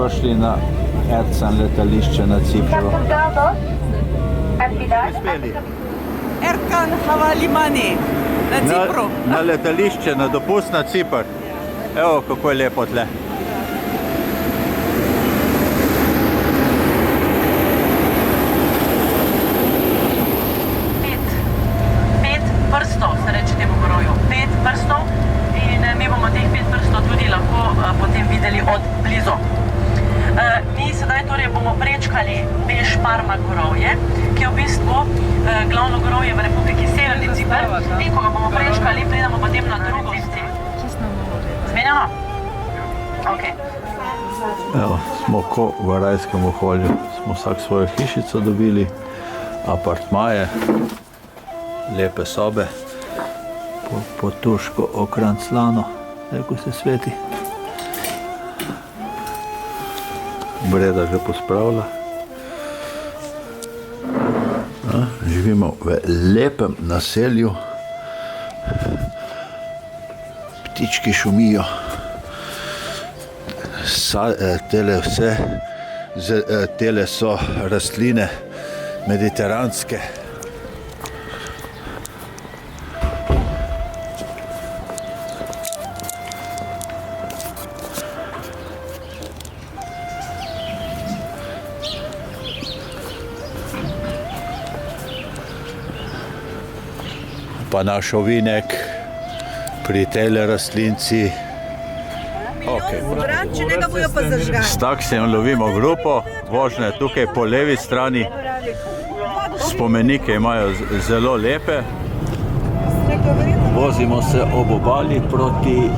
prišli na Ercan letališče na Cipru. Erkan Havalimani na Cipru. Na letališče, na dopust na Cipr. Evo, kako je lepo tle. Pet prstov, se reče temu gorovju. 5 prstov in mi bomo teh 5 prstov tudi lahko potem videli od blizu. Mi sedaj torej bomo prečkali Bešparma gorovje, ki je v bistvu glavno gorovje v Republiki Severni Cipr. In ko ga bomo prečkali, pridemo potem na drugo cipci. Zmenjamo? Ok. Evo, smo ko v rajskem okolju. Smo vsak svojo hišico dobili, apartmaje, lepe sobe, po turško okranclano, ko se sveti. Breda že pospravlja. Živimo v lepem naselju. Ptički šumijo. Tele so rastline mediteranske. Pa naš ovinek pri tele rastlinci. S taksijem lovimo grupo, vožnje tukaj po levi strani. Spomenike imajo zelo lepe. Vozimo se ob obali proti,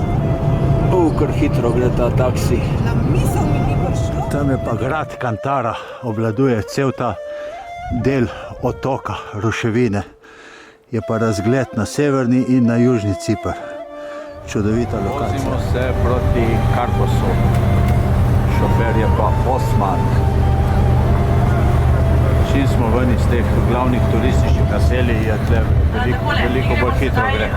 kar hitro gre ta taksi. Tam je pa grad Kantara, obvladuje cel ta del otoka, ruševine. Je pa razgled na severni in na južni Cipr. Čudovita lokacija. Vozimo se proti Karposu. Šofer je pa Osman. Čim smo ven iz teh glavnih turističnih naselij, je tle veliko bolj hitro gre.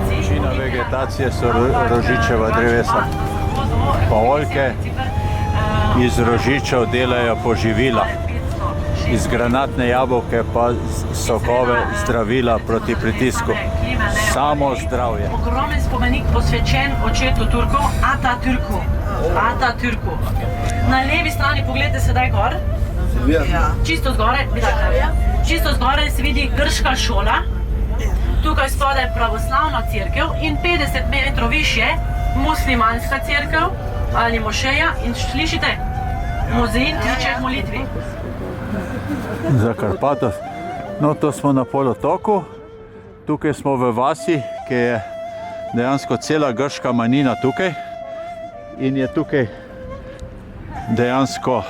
Večina vegetacije so rožičeva drevesa. Pa oljke iz rožičev delajo poživila. Iz granatne jabolke pa sokove, zdravila proti pritisku. Samo zdravje. Ogromen spomenik posvečen očetu Turkov, Atatürku. Na levi strani pogledajte sedaj gor. Čisto zgoraj, čisto zgoraj se vidi grška šola. Tukaj spodaj pravoslavna cerkev in 50 metrov više muslimanska cerkev ali mošeja in slišite, muzein kliče k molitvi. Za Karpatos. No, to smo na polotoku. Tukaj smo v vasi, ki je dejansko cela grška manjina tukaj. In je tukaj dejansko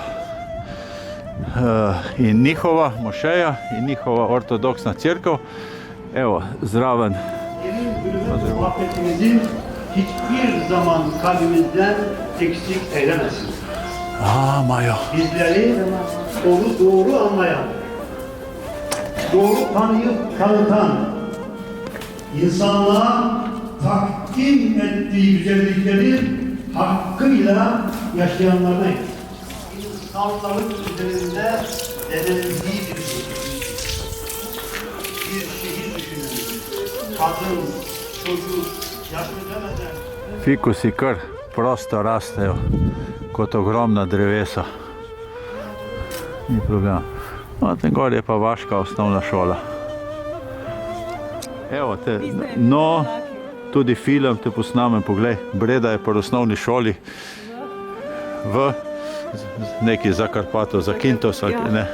in njihova mošeja in njihova ortodoksna cerkev. Evo, zraven. Muhabbetimizin hiçbir zaman kalbimizden eksik eylemesin. Majo. Bizleri onu doğru anlayan, doğru tanıyıp tanıtan, insanlığa takdim ettiği güzellikleri hakkıyla yaşayanlardan, insanların üzerinde denendiği bir şehir düşünün. Kadın, çocuk, yaşlı demeden. Fikusi kar prosto rastejo kot ogromna drevesa. Ni problema. No, tem gor je pa vaška osnovna šola. Evo te, no, tudi film te posnamem, poglej, Breda je po osnovni šoli v neki za Karpato, za Kintos, ali ne?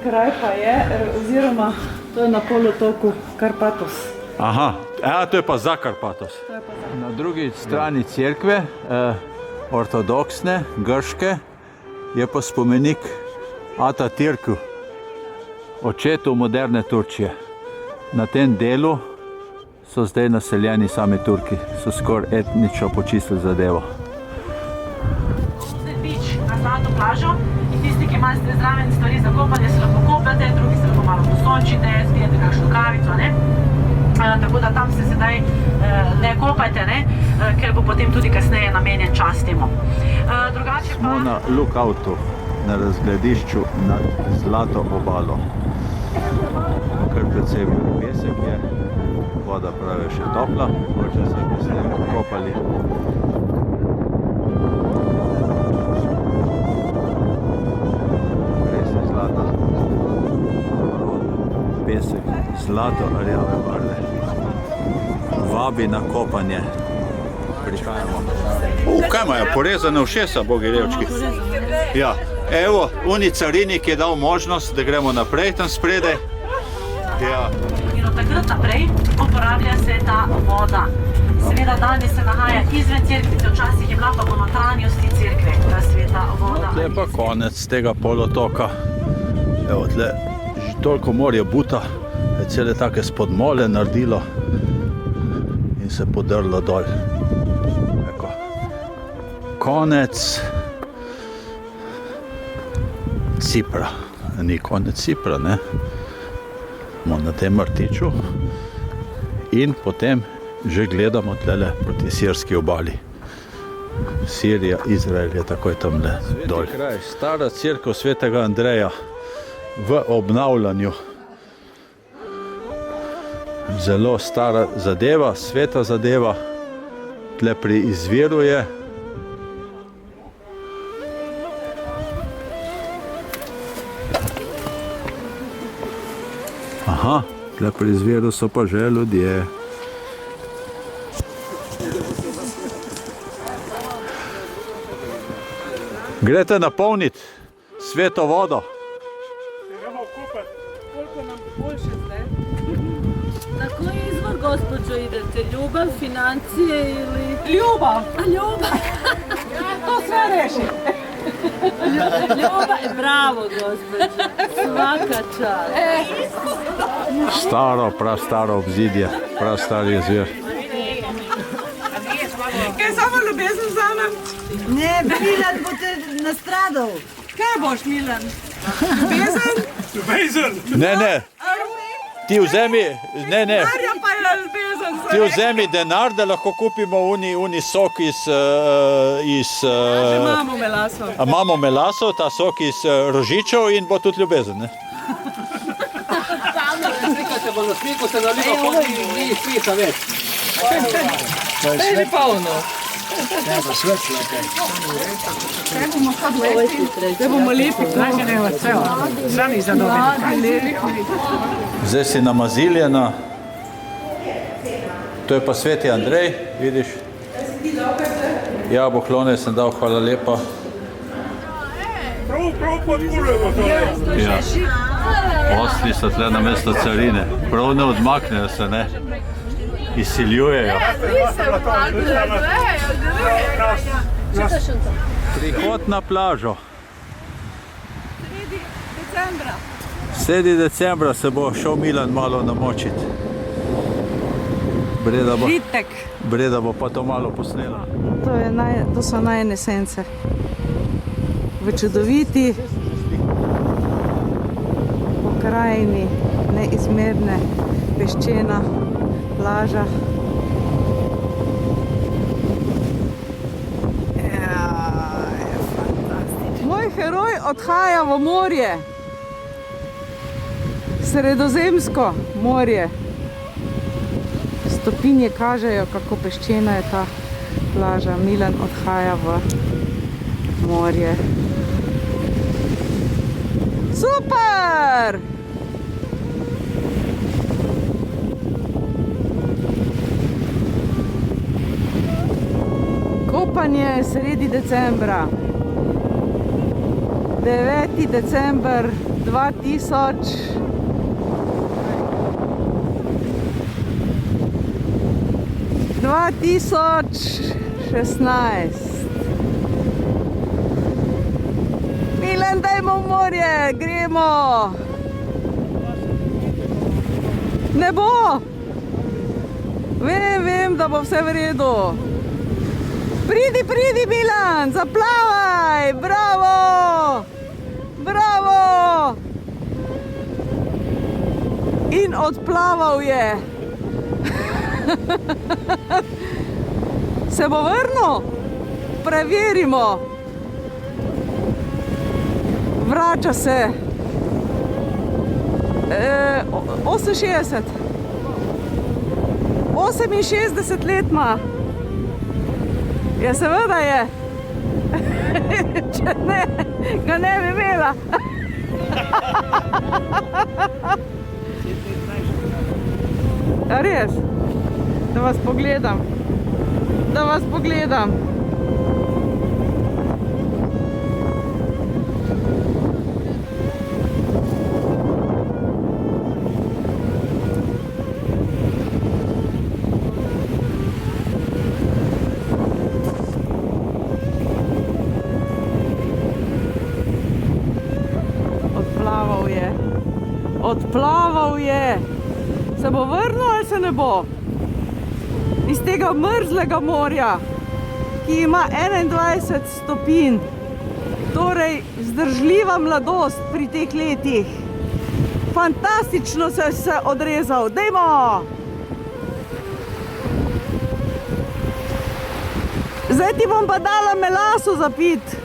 Kraj pa je, oziroma to je na polotoku Karpatos. Aha, to je pa za Karpatos. Na drugi strani cerkve, ortodoksne, grške, je pa spomenik Atatürku, očetu moderne Turčije. Na tem delu so zdaj naseljeni sami Turki, so skoraj etnično počistili zadevo. Bič na zlato plažo in tisti, ki imate zraven stvari za kopanje, se lahko kopljate, drugi se lahko malo posončite, spijete kakšno kavico, ne? tako da tam se sedaj ne kopajte, ne, ker bo potem tudi kasneje namenjen čas temu. Drugače pa... Smo na lookoutu, na razgledišču nad Zlato obalo. Kar precej pesek je, voda pravi še topla, mogoče se bi se kopali. Res je zlata, pesek, zlato rjave barve. Vabi na kopanje. Prihajamo. Kaj imajo, porezane ušesa, bogi revčki? Ja, evo, uni carinik je dal možnost, da gremo naprej tam spredaj. Ja. In od takrat naprej uporablja se ta voda. Seveda danes se nahaja izven cerkvice, včasih je bila pa v notranjosti cerkve ta sveta voda. Tle pa konec tega polotoka. Evo, tle že toliko morje buta, je cele take spodmole naredilo in se podrlo dol. Eko. Konec Cipra. Ni konec Cipra, ne? Smo na tem Rtiču in potem že gledamo tlele proti sirski obali. Sirija, Izrael je takoj tamle dol. Kraj, stara cerkev svetega Andreja v obnavljanju. Zelo stara zadeva, sveta zadeva, tle pri izviru je. Aha, tle pri izviru so pa že ljudje. Greste napolniti sveto vodo? Koliko nam boljše zdaj? Na koji izvor, gospođo, idete? Ljubav, financije ili... Ljubav! A ljubav! To sve reši. Ljubav, bravo, gospođo. Svaka čast. Staro, prastaro obzidje, prastari izvir. Kaj samo ljubezen vzamem? Ne, Milan bo te nastradal. Kaj boš, Milan? Ljubezen? Ne, ti vzemi, ne, Marja pa je ljubezen. ti vzemi denar, da lahko kupimo uni sok iz Imamo melaso. imamo melaso, ta sok iz rožičev in bo tudi ljubezen, ne? Slikate bo na sliku, se naliva polni ni svita več. Ili polno. Treba svetlo kaj. Da bomo lepi. Sami zadobili. Zdaj si namaziljena. To je pa sveti Andrej, vidiš? Jaboklone sem dal, hvala lepa. Prav podpurujemo to. Ja. Osli so tle na mesto carine. Prav ne odmaknejo se, ne? Izsiljujejo. Prihod na plažo. Sredi decembra se bo šel Milan malo namočiti. Breda bo pa to malo posnela. To so najine sence. V čudoviti pokrajini, neizmerne, peščena plaža. Je fantastično. Moj heroj odhaja v morje. Sredozemsko morje. Stopinje kažejo, kako peščena je ta plaža. Milan odhaja v morje. Super! Kopanje sredi decembra. 9. december 2016. Milan, dajmo v morje, gremo! Ne bo! Vem, da bo vse v redu. Pridi, Milan, zaplavaj! Bravo! Bravo! In odplaval je. Se bo vrnil? Preverimo. Vrača se. 68. 68 let ima. Ja, seveda je. Če ne, ga ne bi imela. A res? Da vas pogledam. Da vas pogledam. Odplaval je. Odplaval je. Se bo vrnil ali se ne bo? Iz tega mrzlega morja, ki ima 21 stopinj. Torej, vzdržljiva mladost pri teh letih. Fantastično se odrezal. Dajmo! Zdaj ti bom pa dala melaso za pit.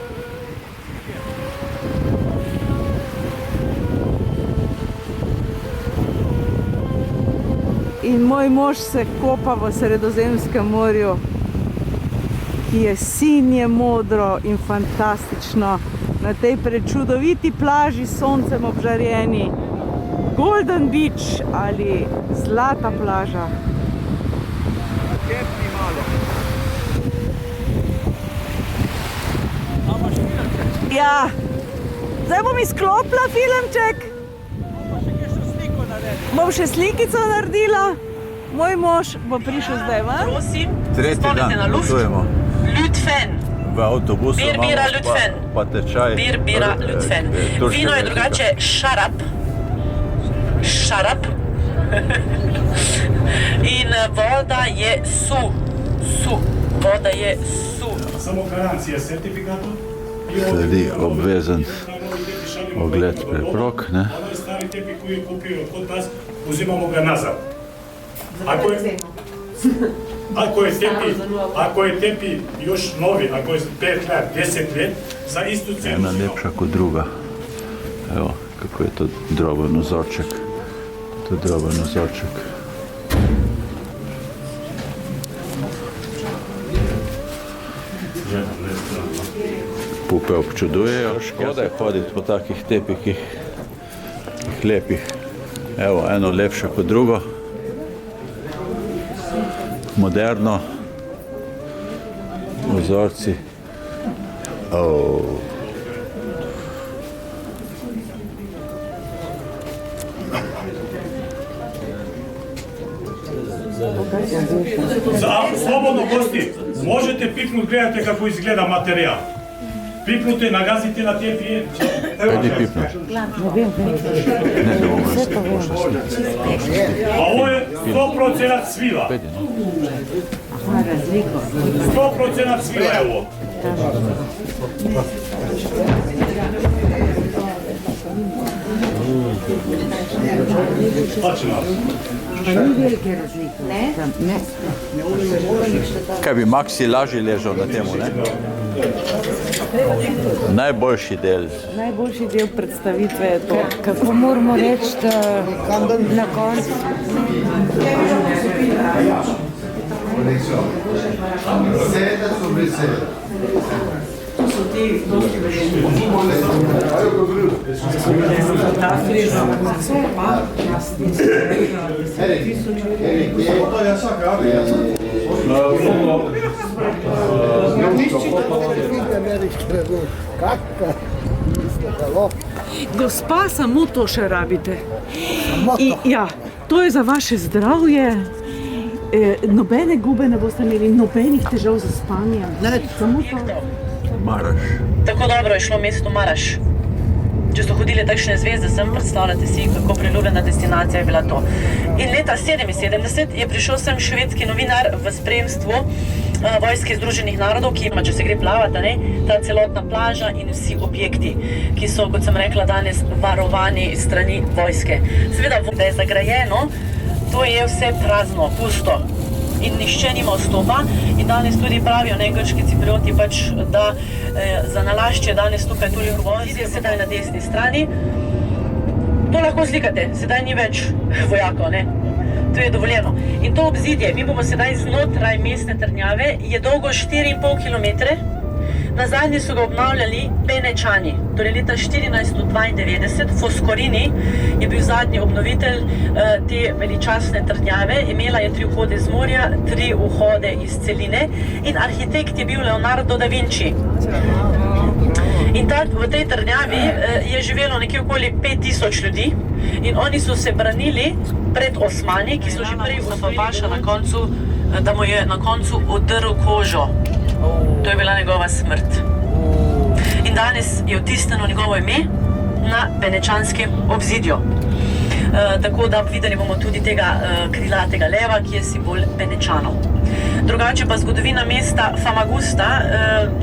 In moj mož se kopa v Sredozemskem morju, ki je sinje modro in fantastično na tej prečudoviti plaži s soncem obžarjeni. Golden Beach ali zlata plaža. Ja, zdaj bom izklopila filmček. Bom še slikico naredila. Moj mož bo prišel zdaj ven. Prosim, Tretji spomnite na dan luft. potujemo Lütfen. v avtobusu, Bir bira imamo Lütfen. pa tečaj. Bir bira Lütfen. turškega Vino je jezika. drugače šarap. Šarap. In voda je su. Voda je su. Samo garancija certifikatu. Sledi obvezen ogled preprog, ne? Onaj stari tepih koji je kupio kod nas, uzimamo ga nazad. Ako je tepi još novi, ako je 5 let, 10 let, za istu cenu. Ena lepša kot druga. Evo, kako je to droben ozorček. To je droben ozorček. Pupe občudujejo, škoda je hoditi po takih tepikih, lepih. Evo, eno lepše kot drugo. Moderno. Vzorci. Slobodno gosti, možete pipnut, gledajte kako izgleda materijal. Pipnute, nagazite na tepi. Ajde pipne. Ne, da bomo A ovo je 100% svila. 100% svila je ovo. Kaj bi Maksi lažje ležal na temu, ne? Najboljši del. Najboljši del predstavitve je to. Kako moramo reči, da na koncu? Gospa, samo to še rabite. Ja, to je za vaše zdravje. Nobene gube ne boste imeli, nobenih težav za spanje. Samo to. Maraš. Tako dobro je šlo mesto Maraš. Če so hodili takšne zvezde, sem predstavljate si, kako priljubljena destinacija je bila to. In leta 1977 je prišel sem švedski novinar v spremstvu Vojske Združenih narodov, ki ima, če se gre plavati, ne, ta celotna plaža in vsi objekti, ki so, kot sem rekla danes, varovani strani vojske. Seveda, da je zagrajeno, to je vse prazno, pusto. in nišče nima vstopa. In danes tudi pravijo, ne, grški Ciprioti, pač, da za nalašč je danes tukaj toliko vojske, sedaj na desni strani. To lahko slikate, sedaj ni več vojakov, ne. To je dovoljeno. In to obzidje, mi bomo sedaj znotraj mestne trdnjave, je dolgo 4,5 km. Nazadnje so ga obnavljali Benečani, torej leta 1492. Foscorini je bil zadnji obnovitelj te veličastne trdnjave. Imela je 3 vhode z morja, 3 vhode iz celine in arhitekt je bil Leonardo da Vinci. In v tej trdnjavi je živelo nekje okoli 5000 ljudi in oni so se branili pred Osmani, ki so že prej osvojili na koncu, da mu je na koncu odrl kožo. To je bila njegova smrt. In danes je vtisnjeno njegovo ime na benečanskem obzidju. Tako da videli bomo tudi tega krilatega leva, ki je simbol Benečanov. Drugače pa zgodovina mesta Famagusta,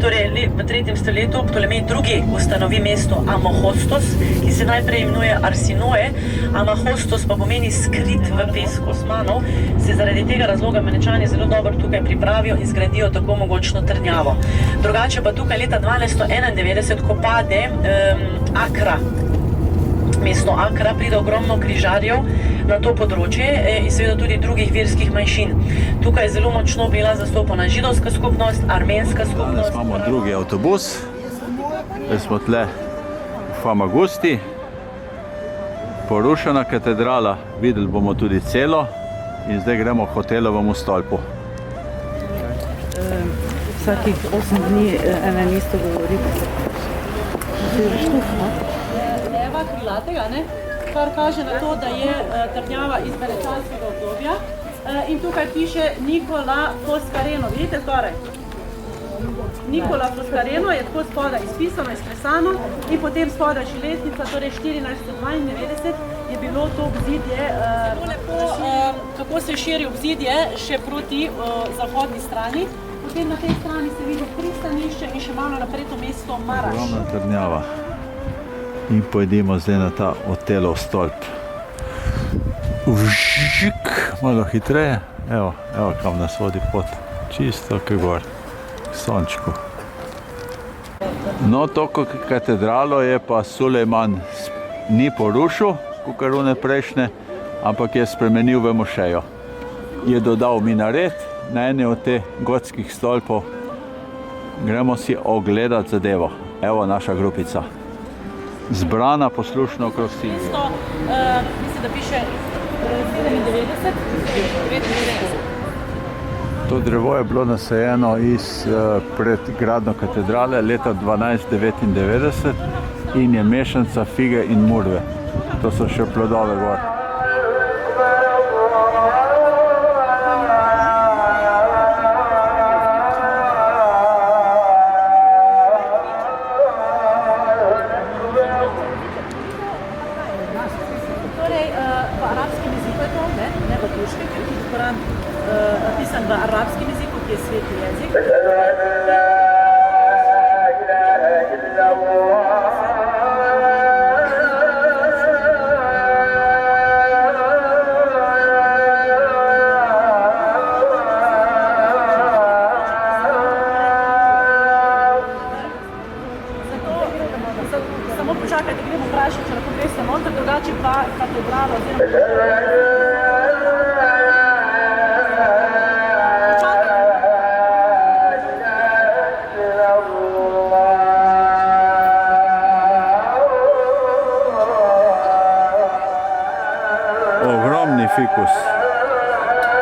torej v 3. stoletju Ptolomej II. Ustanovi mesto Amohostos, ki se najprej imenuje Arsinoe. Amohostos pa pomeni skrit v pesku. Osmanov se zaradi tega razloga Benečani zelo dobro tukaj pripravijo in zgradijo tako mogočno trdnjavo. Drugače pa tukaj leta 1291, ko pade Akra, mesto Akra, pride ogromno križarjev na to področje in seveda tudi drugih verskih manjšin. Tukaj je zelo močno bila zastopana židovska skupnost, armenska skupnost. Danes imamo drugi avtobus, zdaj smo tle v Famagusti, porušena katedrala, videli bomo tudi celo in zdaj gremo v Hotelovemu stolpu. Vsakih 8 dni ena in isto govorite. Leva krilatega, ne? Kar kaže na to, da je trdnjava iz benečanskega obdobja. In tukaj piše Nikola Foscareno, vidite zgoraj? Nikola Foscareno je tako spodaj izpisano, izklesano in potem spodaj še letnica, torej 1492 je bilo to obzidje. Kako se širi obzidje še proti zahodni strani. Potem na tej strani se vidi pristanišče in še malo naprej to mesto Maraš. Ogromna trdnjava. In pojdimo zdaj na ta Hotelov stolp. Vžik, malo hitreje. Evo kam nas vodi pot. Čisto kaj gor, k sončku. No, to katedralo je pa Sulejman ni porušil, kakor one prejšnje, ampak je spremenil v mošejo. Je dodal minaret na eni od teh gotskih stolpov. Gremo si ogledati zadevo. Evo naša grupica. Zbrana poslušno okrog Silvije. Mislim, da piše 97. To drevo je bilo nasajeno pred gradnjo katedrale leta 1299 in je mešanca fige in murve. To so še plodove gor. Napisan v arabskem jeziku, ki je sveti jezik. Samo počakajte, gremo vprašati, če lahko greste noter, drugače pa katedralo oziroma... Ogromni fikus,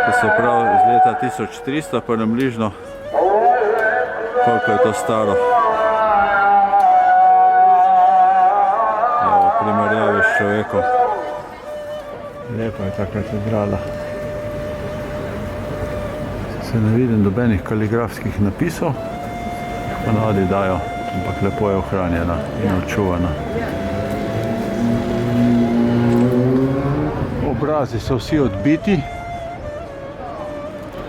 to se pravi iz leta 1300, pa namližno, koliko je to staro. Evo, primerjavi s človekom. Lepa je ta katedrala. Se ne vidim dobenih kaligrafskih napisov, ponavadi dajo, ampak lepo je ohranjena in očuvana. Obrazi so vsi odbiti,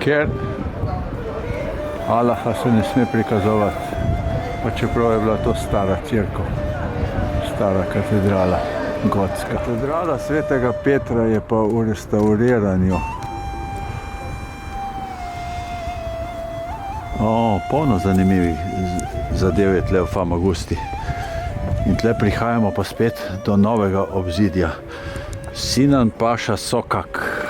ker Allaha se ne sme prikazovati, pa čeprav je bila to stara cerkev, stara katedrala, gotska. Katedrala svetega Petra je pa v restauriranju. Polno zanimivih zadev je tle v Famagusti. In tle prihajamo pa spet do novega obzidja. Sinan Paša Sokak.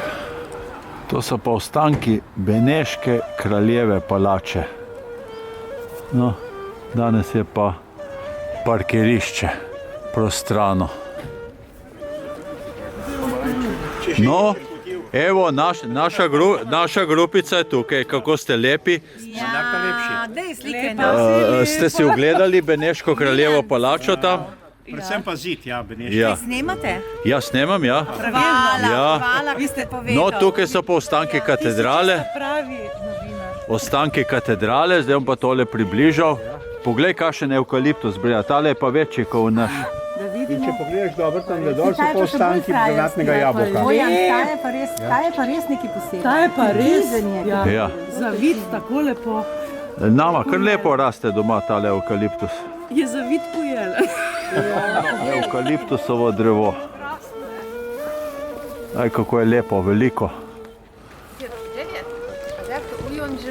To so pa ostanki beneške kraljeve palače. No, danes je pa parkirišče, prostrano. No, evo, naša grupica je tukaj, kako ste lepi. Daj slike. Ste si ogledali beneško kraljevo palačo tam? Predvsem pa zid, ja, beneški. Ja. Snemate? Ja, snemam, ja. Hvala, vi ste povedali. No, tukaj so pa ostanki katedrale. Pravi novinar. Ostanki katedrale, zdaj bom pa tole približal. Poglej, kakšen evkaliptus brija, tale je pa večji kot naš. In če pogledaš dobro, tam dol so pa ostanki granatnega jabolka. Ta je pa res neki posebej. Ta je pa res, Ja. zavid tako lepo. Nama kar lepo raste doma tale evkaliptus. Je zavid pojel. Evkaliptusovo drevo. Aj, kako je lepo, veliko.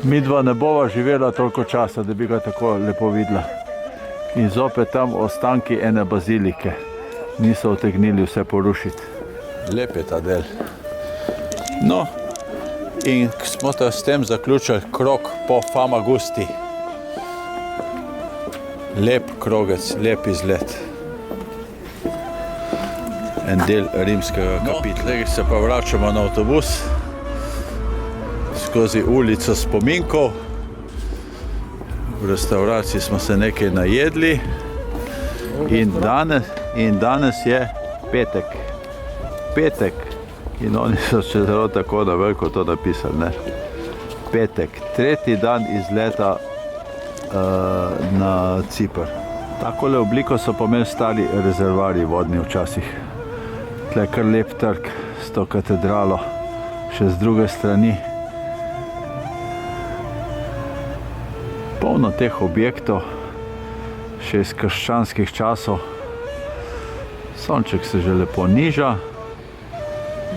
Midva ne bova živela toliko časa, da bi ga tako lepo videla. In zopet tam ostanki ene bazilike. Niso utegnili vse porušiti. Lep je ta del. No, in smo s tem zaključili krog po Famagusti. Lep krogec, lep izgled. En del rimskega kapitla. Se pa vračamo na avtobus skozi ulico spominkov. V restavraciji smo se nekaj najedli in danes je petek. Petek. In oni so še zelo tako na veliko to napisali, ne. Petek, tretji dan izleta na Ciper. Takole obliko so pa imeli stari rezervarji vodni včasih. Tle je kar lep trg s to katedralo, še z druge strani. Polno teh objektov, še iz krščanskih časov. Sonček se že lepo niža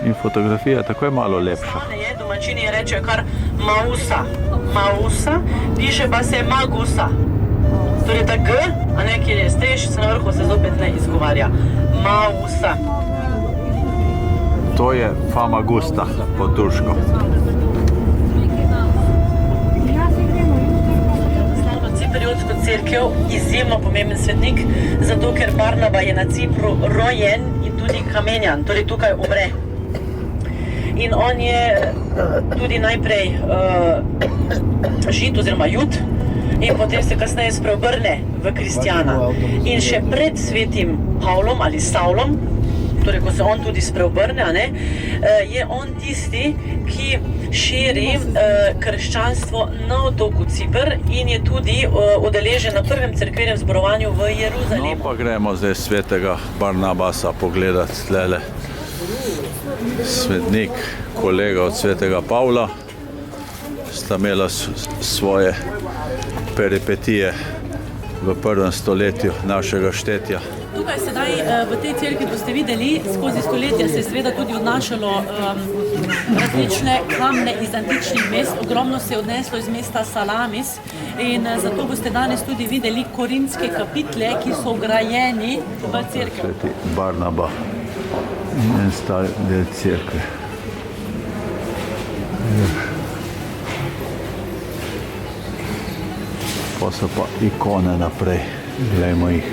in fotografija tako je malo lepša. Domačini rečejo kar Mausa. Mausa, piše pa se Magusa. Torej ta G, a ne, kjer je stež, se na vrhu se zopet ne izgovarja. Mausa. To je Famagusta po turško. Cipriotsko cerkev, izjemno pomemben svetnik, zato ker Barnaba je na Cipru rojen in tudi kamenjan, torej tukaj umre. In on je tudi najprej Žid oziroma Jud in potem se kasneje spreobrne v kristjana. In še pred svetim Pavlom ali Savlom, torej ko se on tudi spreobrne, je on tisti, ki širi krščanstvo na otoku Ciper in je tudi udeležen na prvem cerkvenem zborovanju v Jeruzalemu. No, pa gremo zdaj svetega Barnabasa pogledati tlele. Svetnik, kolega od svetega Pavla, sta imela svoje peripetije v prvem stoletju našega štetja. Tukaj sedaj v tej cerkvi boste videli, skozi stoletja se je seveda tudi odnašalo različne kamne iz antičnih mest. Ogromno se je odneslo iz mesta Salamis in zato boste danes tudi videli korinske kapitle, ki so vgrajeni v cerkev. Sveti Barnaba in en star del cerkve. Pa so pa ikone naprej, glejmo jih.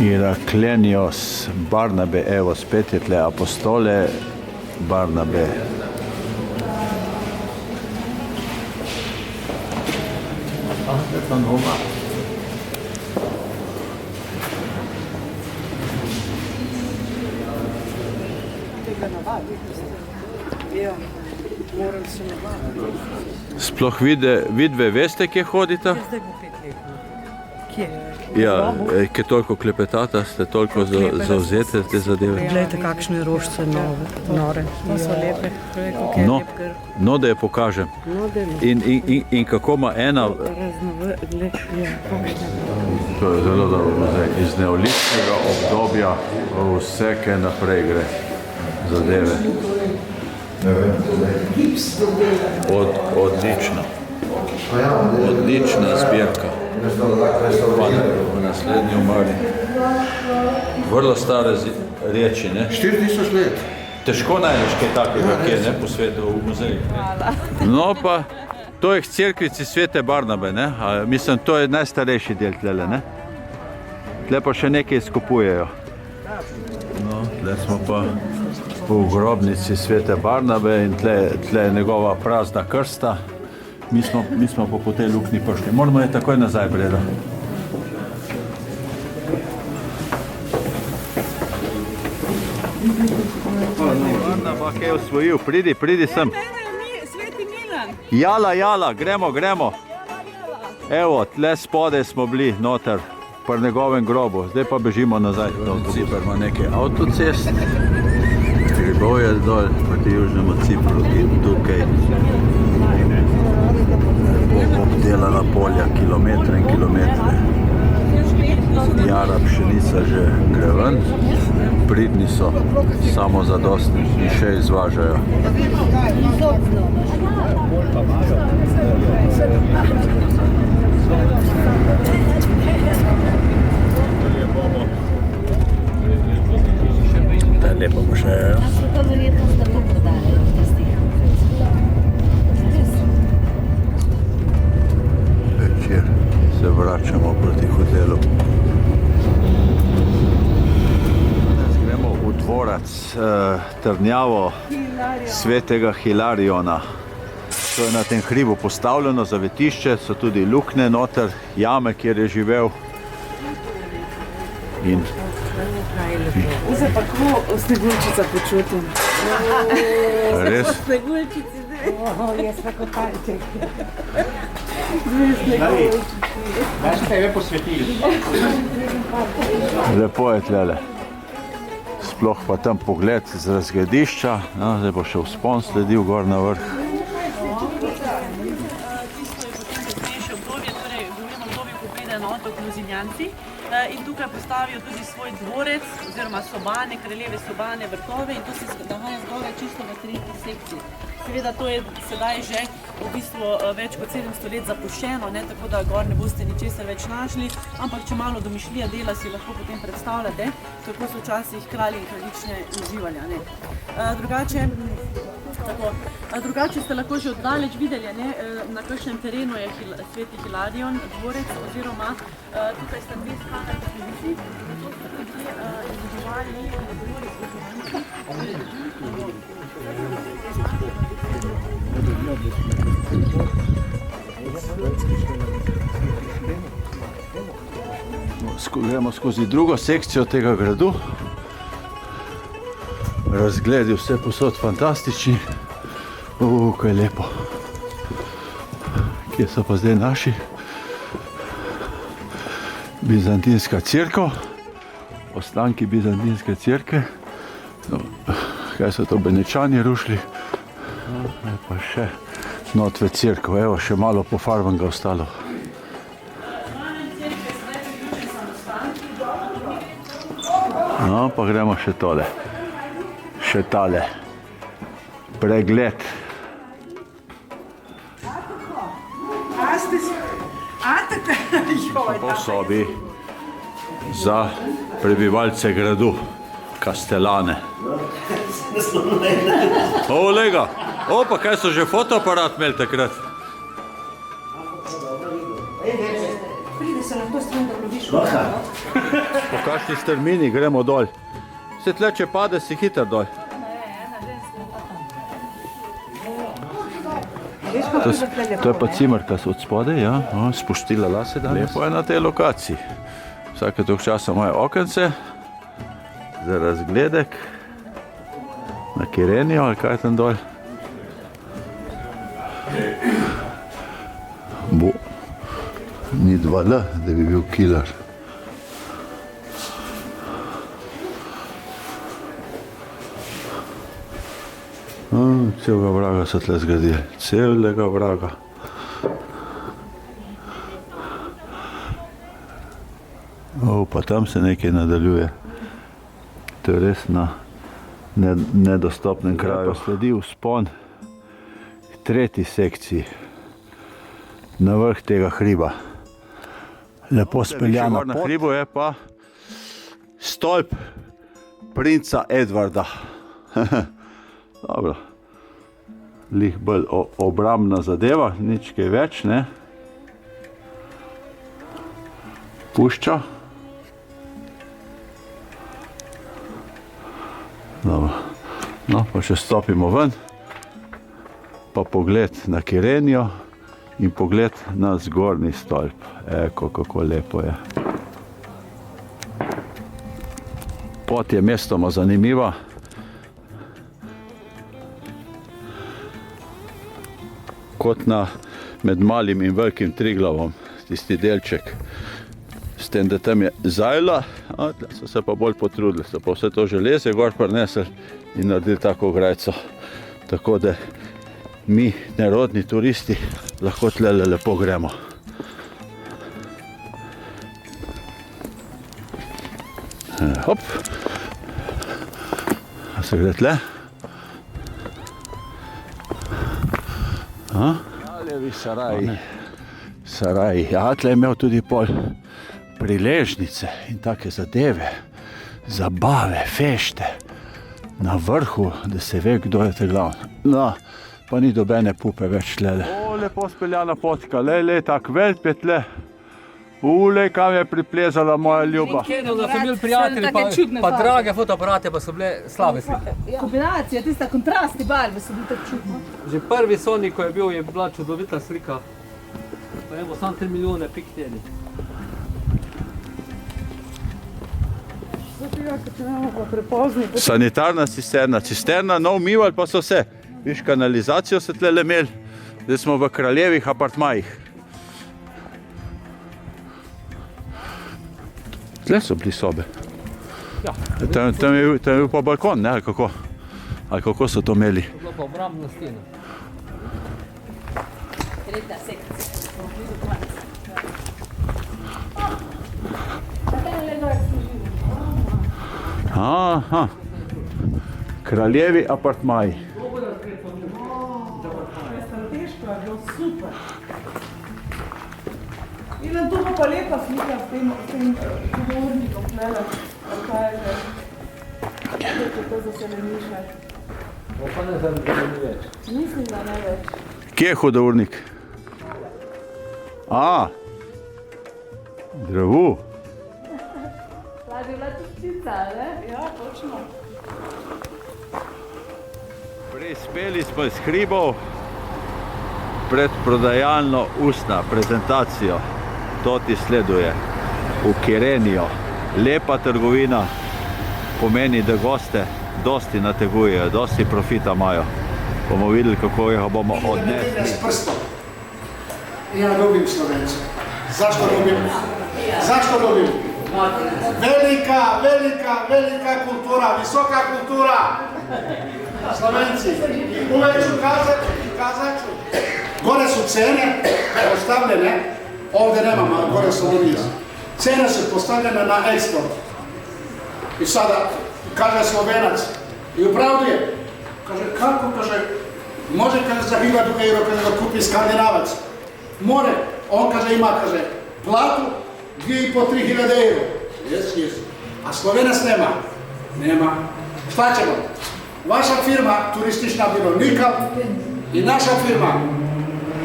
Iraklenios Barnabe, evo spet je tle apostole Barnabe. Sploh vidve veste, kje hodita? Zdaj bo 5 let. Kje? Ja, ki toliko klepetata, ste toliko zauzete te zadeve. Glejte, kakšne rožice nore. To so lepe. No, da je pokažem. In kako ima ena... To je zelo dobro muzej. Iz neolitskega obdobja vse, kaj naprej gre zadeve. Odlično. Odlična zbirka. V naslednji umori. Vrlo stare reči, ne? 4000 let. Težko najdeš kaj takega, kje ne, po svetu v muzeju. No pa, to je k cerkvici Svete Barnabe, ne? Mislim, to je najstarejši del tlele, ne? Tle pa še nekaj izkopujejo. No, tle smo pa v grobnici Svete Barnabe in tle je njegova prazna krsta. Mi smo pa po tej luknji prišli. Moramo je takoj nazaj, Breda. Barnaba, kaj je osvojil? Pridi sem. Sveti Milan. Jala, gremo. Evo, tle spode smo bili noter, pri njegovem grobu. Zdaj pa bežimo nazaj. Ciper ima nekaj avtocest. Gribovje dol proti južnemu Cipru in tukaj obdelana polja, kilometre in kilometre. Jara pšenica že gre ven, pridni so, samozadostni in še izvažajo. Lepo bo še. To verjetno sta to prodali od tistih. Večer se vračamo proti hotelu. Gremo v dvorac trdnjavo Svetega Hilariona. To je na tem hribu postavljeno zavetišče, so tudi luknje noter, jame, kjer je živel. In Zdaj pa kako Sneguljčica počutim. res Sneguljčici, zdaj. Jaz pa kopalček. Kaj ste je posvetili? lepo je tlele. Sploh pa tam pogled z razgledišča, no, zdaj bo še vzpon sledil gor na vrh. Še obdobje, torej govorimo o obdobju, ko pride na otok Luzinjanci in tukaj postavijo tudi svoj dvorec oziroma sobane, kraljeve sobane, vrtove in to se dogaja zgoraj čisto v tretji sekciji. Seveda to je sedaj že v bistvu več kot 700 let zapuščeno, ne, tako da gor ne boste ničesar več našli, ampak če malo domišljija dela si lahko potem predstavljate, kako so včasih kralji in kraljične uživali. Ne. Drugače ste lahko že oddaleč videli, ne, na kakšnem terenu je Sveti Hilarion dvorec oziroma tukaj sta dve skakalni krivici, to so tudi izživali Gremo skozi drugo sekcijo tega gradu. Razgledi vse posod fantastični. Kaj lepo. Kje so pa zdaj naši? Bizantinska cerkev. Ostanki bizantinske cerkve. No, kaj so to Benečani rušili? Pa še notve cerkev. Evo, še malo pofarbenega ostalo. No, pa gremo še tole. Še tale. Pregled. Po sobi za prebivalce gradu Kastelane. Lega! Pa kaj so že fotoaparat imeli takrat? Pride se lahko s tem, da loviš Po kakšni strmini gremo dol. Se tle, če pade, si hiter dol. To je pa cimerka od spodaj, ja. Spuštila lase danes. Lepo je na tej lokaciji. Vsake toliko časa imajo okence za razgledek na Kirenijo ali kaj tam dol. Ni 2L, da bi bil killer. Celega vraga so tle zgradili. Celega vraga. Pa tam se nekaj nadaljuje. To je res na nedostopnem kraju. Sledi vzpon k tretji sekciji na vrh tega hriba. Lepo speljana pot. Na hribu je pa stolp princa Edvarda. Dobro. Lih bolj obrambna zadeva, nič kaj več, ne? Pušča. Dobro. No, pa še stopimo ven, pa pogled na Kyrenijo in pogled na zgornji stolp. Eko, kako lepo je. Pot je mestoma zanimiva. Kot med malim in velikim Triglavom, tisti delček. S tem, da tam je zajla, so se pa bolj potrudili, so pa vse to železe gor prinesli in naredili tako grajco. Tako da mi, nerodni turisti, lahko tlele lepo gremo. Hop. A se gre tle? Kraljevi saraji. Ja, tle je imel tudi pol priležnice in take zadeve, zabave, fešte na vrhu, da se ve, kdo je te glavni. No, pa ni dobene pupe več tlele. O, lepo speljana potka, le, tak velp je tle. Ulej, kam je priplezala moja ljuba. Da so bili prijatelji, pa drage fotoaparate, pa so bile slabe slike. Kombinacija, tista kontrasti barve so bili tako čudno. Že prvi Sony, ko je bil, je bila čudovita slika. Pa imamo samo 3 milijone pikteli. Sanitarna cisterna, no umivali pa so se. Viš, kanalizacijo se tlele imeli, zdaj smo v kraljevih apartmajih. Tle so bili sobe. Ja. Tam je bil pa balkon, ne, ali kako? Ali kako so to imeli? To je bila pa obrambna stena. Tretja sekcija. Aha, kraljevi apartmaji. Strateško je bilo super. In tu pa lepa slika s tem hudournikom, kaj je že. Kaj je to za selenišče? Pa ne znam, da ni več. Mislim, da ne več. Kje je hudournik? Drevu. Lažje bila tuščica, ne? Ja, točno. Prispeli smo iz hribov pred prodajalno ustna prezentacijo. To ti sleduje v Kyrenijo. Lepa trgovina pomeni, da goste dosti nategujejo, dosti profita imajo. Bomo videli, kako jih bomo odnesli. S prstom. Ja, ljubim Slovence. Zašto ljubim? Zašto ljubim? Velika kultura, visoka kultura. Slovenci. I uvek ću kazat ću. Gore su cene postavljene, ovdje nemamo, ali gore su niz. Cene su postavljene na eksport. I sada, kaže Slovenac, i upravdu je. Kaže, kako, kaže, može, kaže, za 1000 euro, kaže, da kupi Skandinavac. More, on, kaže, ima, kaže, platu 2500-3000 euro. Jes. A Slovenac nema. Nema. Šta ćemo? Vaša firma, turistična bilo Nikal, i naša firma,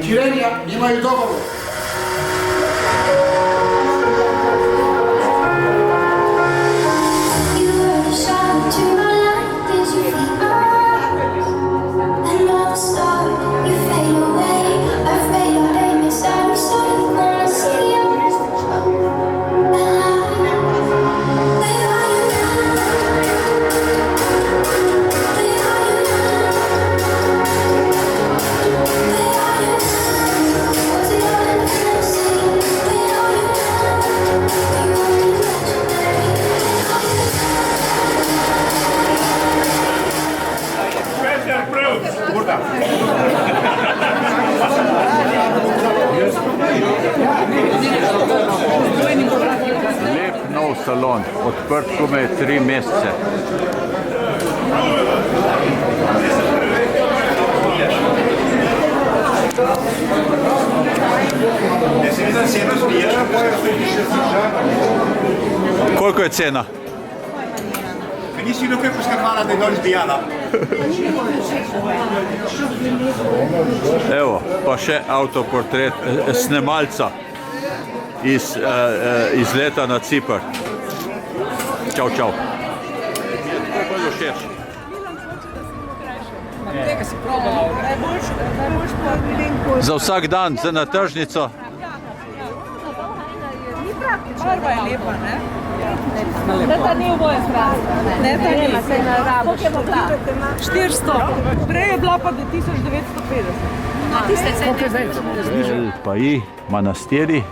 Kyrenija, imaju dogovor. Lep nov salon, odprt komaj 3 mesece. Koliko je cena? Nisi bilo kaj poskrbala, da je dol izbijala. Evo, pa še avtoportret snemalca iz leta na Cipr. Čau, čau. Za vsak dan, za na tržnico. Barva je lepa, ne? Ne, ta ni oboje stran. Ne, ta ni. Se na rabo še bila. 400. Prej je bila pa do 1950. El Pai, manastiri.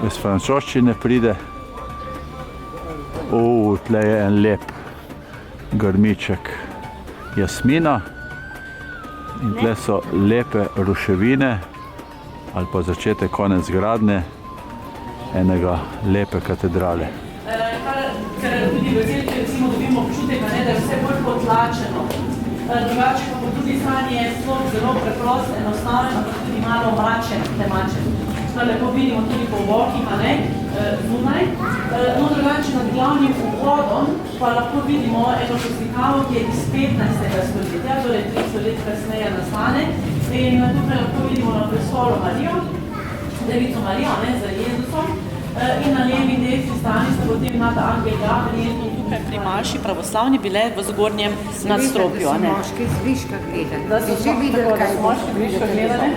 Iz francoščine pride. Tle je en lep grmiček jasmina. In tle so lepe ruševine ali pa začetek konec gradnje enega lepe katedrale. Ker tudi v Zelti recimo dobimo občutek, da je vse bolj potlačeno. Drugače pa po drugi strani je slog zelo preprost, enostaven, ampak tudi malo mačen, temačen. To lepo vidimo tudi po obokih, zunaj. No, drugače nad glavnim vhodom pa lahko vidimo eno poslikavo, ki je iz 15. stoletja, torej 300 let kasneje nastane. In tukaj lahko vidimo na prestolu Marijo, Devico Marijo, z Jezusom. In na levi desni strani sta potem imata Angel Gabriel in tukaj pri maši pravoslavni bile v zgornjem nadstropju. Da so moški z viška gledali. Da so že videli, kaj so moški z viška gledali.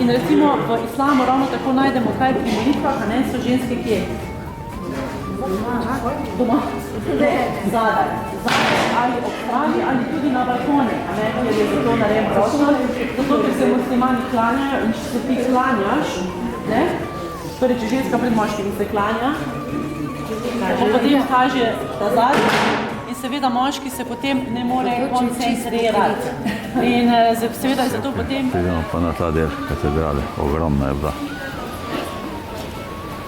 In recimo v islamu ravno tako najdemo kaj pri molitvah, so ženske kje? Doma. Zadaj. Ali ob strani, ali tudi na balkoni, ker je zato narejen prostor. Zato, ker se muslimani klanjajo in če se ti klanjaš, torej, če ženska pred moškim se klanja, potem kaže ta zadnji in seveda moški se potem ne more koncentrirati. In seveda zato potem... Pridemo pa na ta del katedrale, ogromna je bila.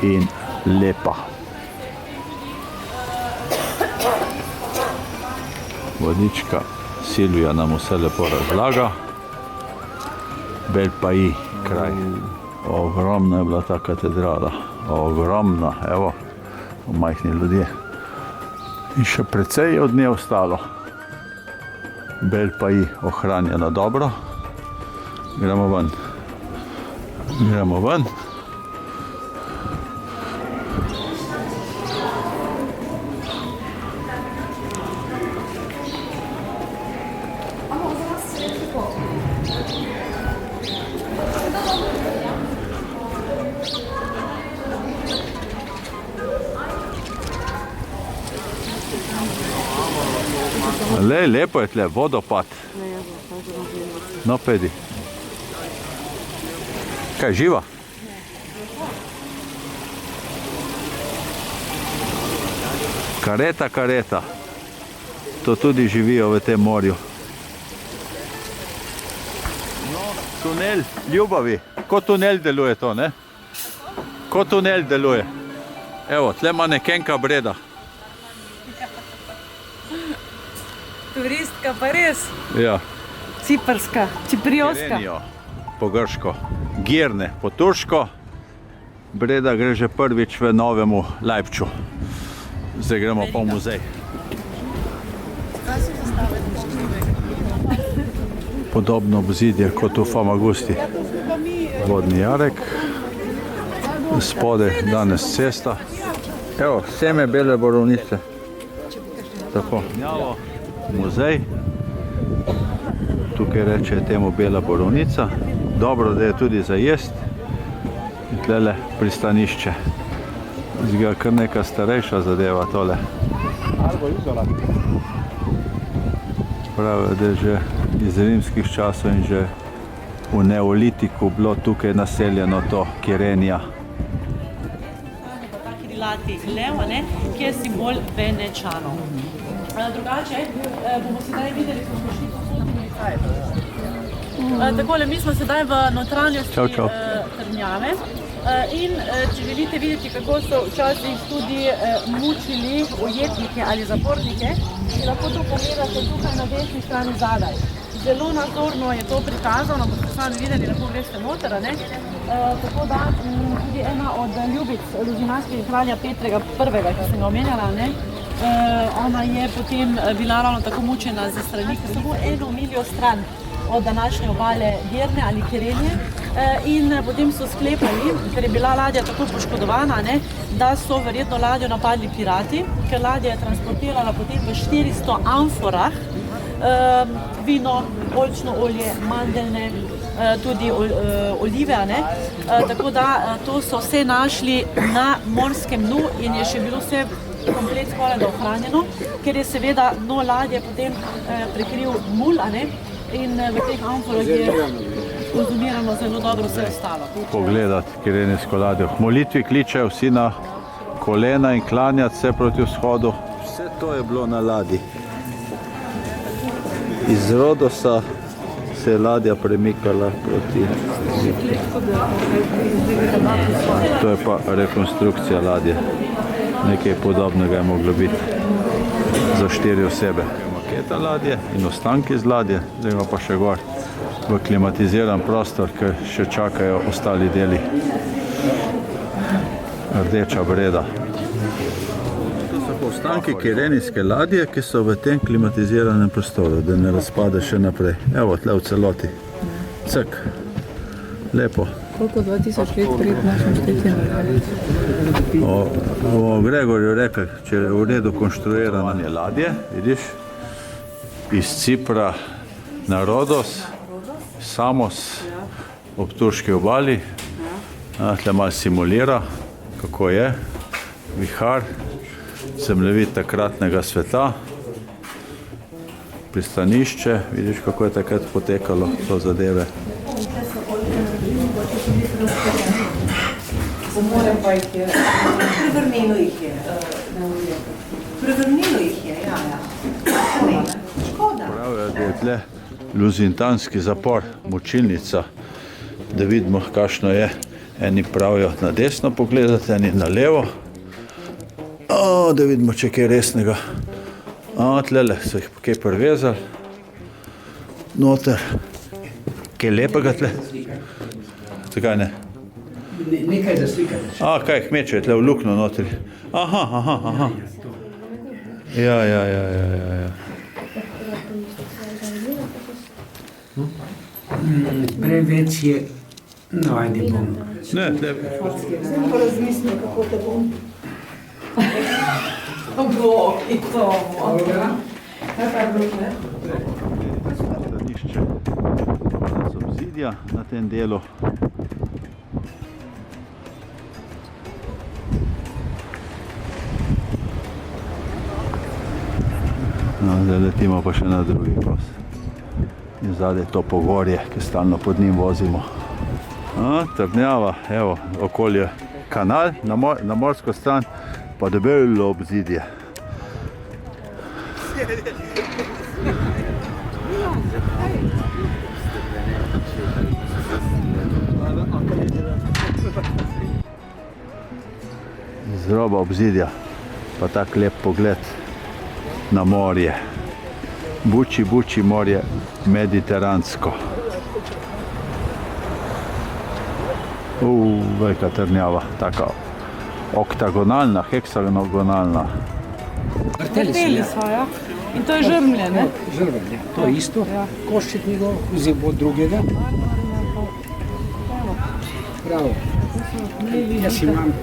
In lepa. Vodička Silvija nam vse lepo razlaga. El Pai kraj. Ogromna je bila ta katedrala, ogromna, evo, majhni ljudje. In še precej je od nje ostalo. El Pai ohranjena dobro. Gremo ven. Gremo ven. Lej, lepo je tle, vodopad. No, pedi. Kaj, živa? Kareta, kareta. To tudi živijo v tem morju. No, tunel ljubavi. Ko tunel deluje to, ne? Ko tunel deluje. Evo, tle ima nekenka Breda. Turistka pa res. Ja. Ciprska, čiprioska. Kirenijo po grško, Girne po turško. Breda gre že prvič v novemu Lajpču. Zdaj gremo pa v muzej. Podobno obzidje kot v Famagusti. Vodni jarek. Spode danes cesta. Evo, seme bele borovnice. Tako. Muzej. Tukaj reče temu bela borovnica. Dobro, da je tudi za jest. In tlele pristanišče. Izgleda kar neka starejša zadeva tole. Pravi, da je že iz rimskih časov in že v neolitiku bilo tukaj naseljeno to Kirenija. Krilati lev, ki je simbol Venečanov. Drugače bomo sedaj videli, ko smo šli Takole, mi smo sedaj v notranjosti Trnjave In če želite videti, kako so včasih tudi mučili ujetnike ali zapornike, lahko to pogledate tukaj na desni strani zadaj. Zelo nazorno je to prikazano, kot ste sami videli, lahko greste noter, ne? Tako da tudi ena od ljubic luzinanskega kralja Petra I, ki sem ga omenjala, ne? Ona je potem bila ravno tako mučena ze strani, samo 1 miljo stran od današnje obale Gerne ali Kirenje, in potem so sklepali, ker je bila ladja tako poškodovana, ne, da so verjetno ladjo napadli pirati, ker ladja je transportirala potem v 400 amforah vino, oljčno olje, mandeljne, tudi olive, ne. Tako da to so vse našli na morskem dnu in je še bilo vse komplet skoraj da ohranjeno, ker je seveda dno ladje potem prekril mul, ne. In v teh amforah je konzumirano zelo dobro vse ostalo. Pogledati kirenijsko ladjo. K molitvi kličejo vsi na kolena in klanjati se proti vzhodu. Vse to je bilo na ladji. Iz Rodosa se je ladja premikala proti. To je pa rekonstrukcija ladje. Nekaj podobnega je moglo biti za 4 osebe. Maketa ladje in ostanki z ladje, zdaj pa še gor v klimatiziran prostor, ker še čakajo ostali deli. Rdeča breda. To so pa ostanki kirenijske ladje, ki so v tem klimatiziranem prostoru, da ne razpade še naprej. Evo, tle v celoti. Cek. Lepo. Koliko 2000 let pred našim štetjem? Bomo Gregorju rekli, če je v redu konštruirane ladje, vidiš, iz Cipra na Rodos, Samos, ob turški obali. Tle malo simulira, kako je, vihar, zemljevid takratnega sveta, pristanišče, vidiš, kako je takrat potekalo to zadeve. Prevrnilo jih je. Prevrnilo jih je, ja. Škoda. Pravijo, da je tle luzintanski zapor, mučilnica, da vidimo, kakšno je. Eni pravijo na desno pogledati, eni na levo. Da vidimo, če je kaj resnega. Tlele so jih kaj privezali. Noter. Kaj lepega tle? Zakaj ne? Nekaj za slikati. Kaj kmečejo tle v lukno notri. Aha. Ja. Preveč je, no ajde bom. Ne, tle. Sem pa razmislil, kako te bom. Bog, in to. Kaj pa je bilo, ne? Stanišče obzidja na tem delu. Zdaj letimo pa še na drugi kos. In zadaj je to pogorje, ki stalno pod njim vozimo. Trdnjava, evo, okolje kanal, na morsko stran pa debelo obzidje. Z roba obzidja, pa tak lep pogled na morje. Buči morje mediteransko. Velika trdnjava, taka oktagonalna, heksagonalna. Vrteli so, ja. In to je žrmlje, ne? Žrmlje, to je isto. Košček njegov, vzem od drugega. Bravo. Jaz imam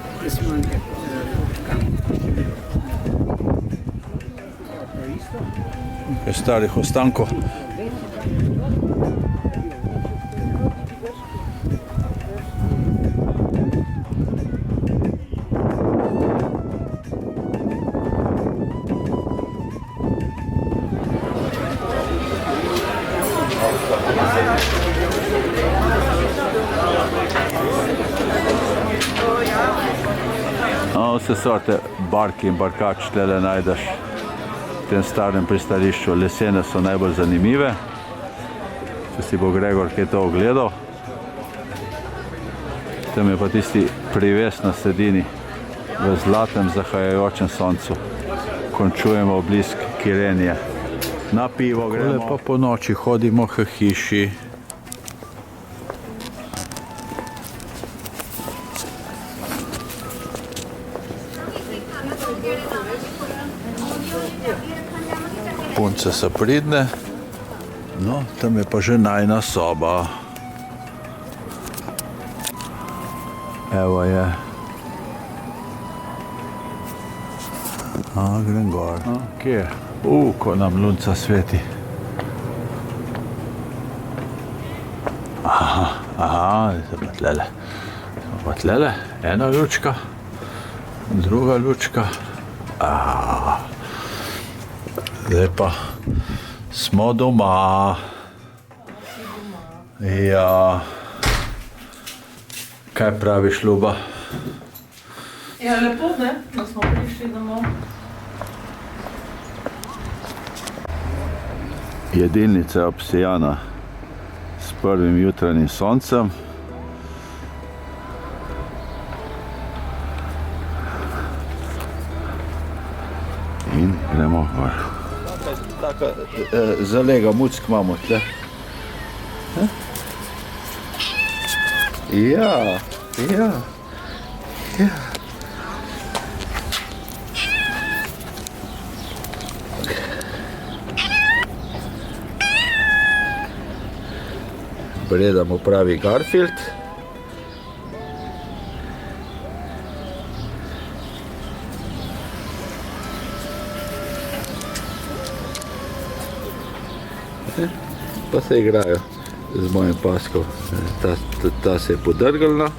starih ostankov. Vse sorte bark in barkač tlele najdeš v tem starem pristališču. Lesene so najbolj zanimive, če si bo Gregor kaj to ogledal. Tam je pa tisti prives na sredini v zlatem zahajajočem soncu. Končujemo oblisk Kirenije. Na pivo gremo. Tole pa po noči hodimo k hiši. Punce so pridne. No, tam je pa že najina soba. Evo je. Grem gor. Kje? Ko nam lunca sveti. Aha, zdaj pa tlele. Smo pa tlele, ena lučka, druga lučka. Zdaj pa smo doma. Ja. Kaj praviš, Ljuba? Ja, lepo, ne, da smo prišli domov. Jedilnica je obsijana s prvim jutranjim soncem. In gremo gor. Taka zalega muck imamo tle. Ja. Breda mu pravi Garfield. Pa se igrajo z mojim paskom. Ta se je podrgala.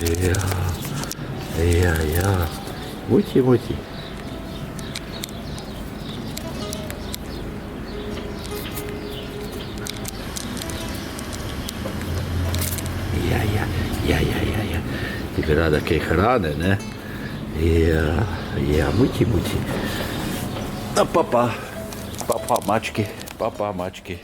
Ja. Muti. Ja. Ti bi rada kaj hrane, ne? Ja, muti. Pa, mački.